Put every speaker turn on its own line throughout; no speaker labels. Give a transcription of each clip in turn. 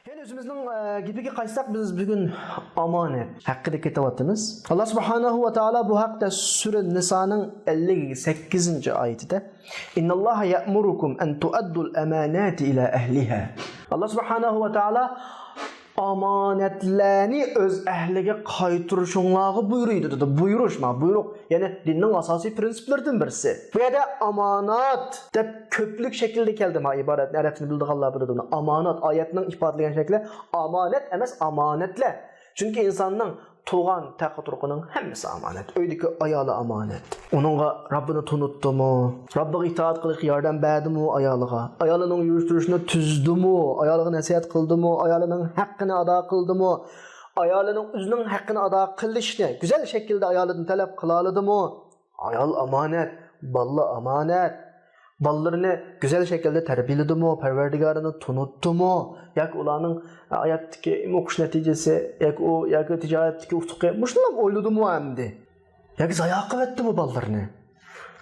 Keyin o'zimizning gapiga qaytsak, biz bugun omonat haqida ketyapmiz. Alloh subhanahu va taolo bu haqda sura Nisoning 58-oyatida Innalloha ya'murukum an tu'addul amanati ila ahliha. Alloh subhanahu va taolo omonatlarni o'z ahliga qaytarishinglarga buyuruydi dedi. Buyruq. Ya'ni dinning asosiy prinsiplaridan birisi. Bu yerda omonat deb ko'plik shaklda keldi ma iboratni arabchani bildiganlar biladi buni. Omonat oyatning ifodalagan shakli omonat emas, omonatlar. Chunki insonning tug'an taqdirqining hammasi omonat. Uydagi ayoli omonat. Uningga Rabbini tunutdimi? Rabbiga itoat qilishga yordam berdimi ayoliga? Ayolining yurish-turishini tuzdimi? Ayoliga nasihat qildimi? Ayolining haqqini ado qildimi? Ayolining o'zining haqqini ado qilishni go'zal shaklda ayolidan talab qila oladimi? Ayol omonat, bola omonat. Balalarni go'zal shaklda tarbiyaladimi, Parvardigorini tunutdimi, yoki ularning hayotdagi o'qish natijasi, yoki tijoratdagi ufqi, mushunday o'yladimi endi? Yoki zayoq qilibdimi balalarni?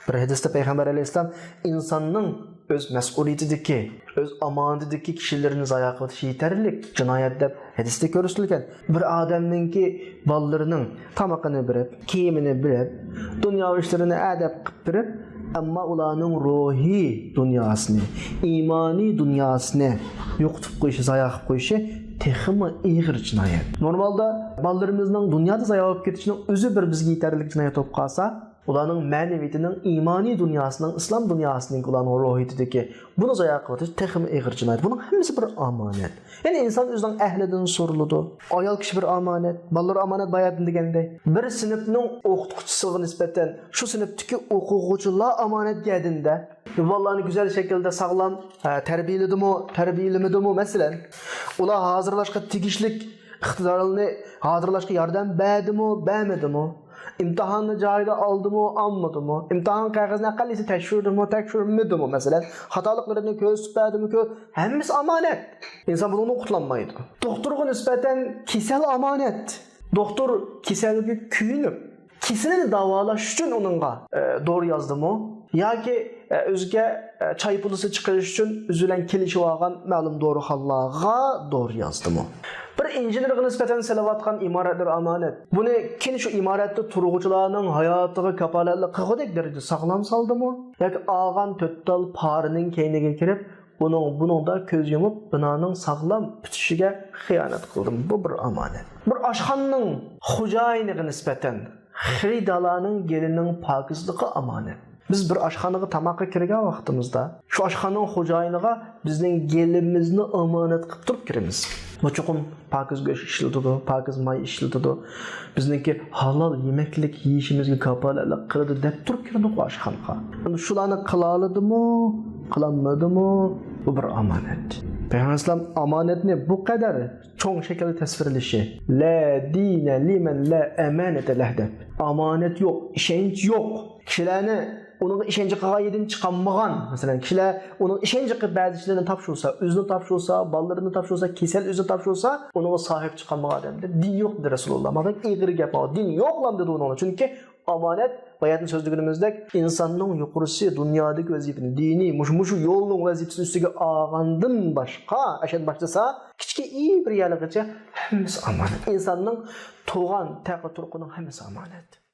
Bir hadisda Payg'ambar alayhisalom insonning o'z mas'uliyatidagi, o'z omonatidagi kishilarni zayoq qilish yetarlik jinoyat deb hadisda ko'rsatilgan. Bir odamningki balalarining tamoqini berib, kiyimini berib, dunyo ishlarini adab qilib berib, ammo ularning ruhiy dunyosini, iymoniy dunyosini yo'qotib qo'yishi, zayoq qilib qo'yishi texmi ig'ir jinoyat. Normalda balalarimizning dunyoda zayoq bo'lib ketishining o'zi bir bizga yetarlik jinoyat bo'lib qolsa, ularning ma'naviyatining, iymoniy dunyosining, islom dunyosining ularning ruhiyatidagi buni zayoq qilish texmi ig'ir jinoyat. Buning hammasi bir omonat. Ya'ni inson o'zining ahlidan so'riladi. Ayol kishi bir omonat, bolalar omonat bayatın deganda, bir sinfning o'qituvchisiga nisbatan shu sinfdagi o'quvchilar omonat gadinda bolalarni go'zal shaklda sog'lom tarbiyalamidimi masalan, ular hozirlashga tegishlik iqtidorlarini hozirlashga yordam berdimi, bermadimi? İmtihanını joyida oldimi, olmadimi? İmtihan qog'ozini aqallisi tekshirmidimi masalan? Xatoliklarni ko'rsatib berdimi, hammasi omonat. İnson bundan qutlanmaydi. Doktorga nisbatan kasal omonat. Doktor kasalga kuyinib, kasalini davolash uchun uningga dori yozdimi? Yoki o'ziga choy pulisi chiqarish uchun o'zilan kelishib olgan ma'lum dorixonalarga dori yozdimi? Bir injenerga nisbatan salayotgan imoratlar omonat. Buni kim shu imoratda turg'uvchilarning hayotiga kafolatli qilgudek darajada saqlam soldimi? Yoki olgan to'ttal parining keyniga kirib, buningda ko'z yumib, binoning saqlam bitishiga xiyonat qildimi? Bu bir omonat. Bir oshxonaning xo'jayiniga nisbatan xiridalarning gelining pokizligi omonat. Biz bir oshxonaga tamoqqa kirgan vaqtimizda, shu oshxonaning xo'jayiniga bizning gelimizni omonat qilib turib kiramiz. Bu cho'qim pokiz go'sht ishlatadi, pokiz may ishlatadi. Bizniki halol yemeklik yeyishimizga kafolatlik qiladi deb turib kiradi bu oshxonaga. Shularni qila oladimi, qilolmadimi? Bu bir omonat. Payg'ambar alayhisalom omonatni bu qadar cho'ng shaklda tasvirlashi, la dina liman la amanata lahu deb. Omonat yo'q, ishonch yo'q. Kishilarni onun işinci qağayedin çıqanmağan, mesela kişiler onun işinci bazı işlerini tapşırsa, özünü tapşırsa, ballarını tapşırsa, kesel özünü tapşırsa, ona sahip çıqanmağan adamdır. Din yoktur Resulullah. Mağdan eğri yapma. Din yok lan dedi ona. Çünkü amanet, bayatın sözlüklerimizde insanın yukarısı, dünyadaki vazifini, dini, muşu yolun vazifesini üstüge ağandın başka, aşağı başlasa, küçük iyi bir yerlikçe hemimiz amanet. İnsanın tuğan, təqi turqunun hemimiz amanet.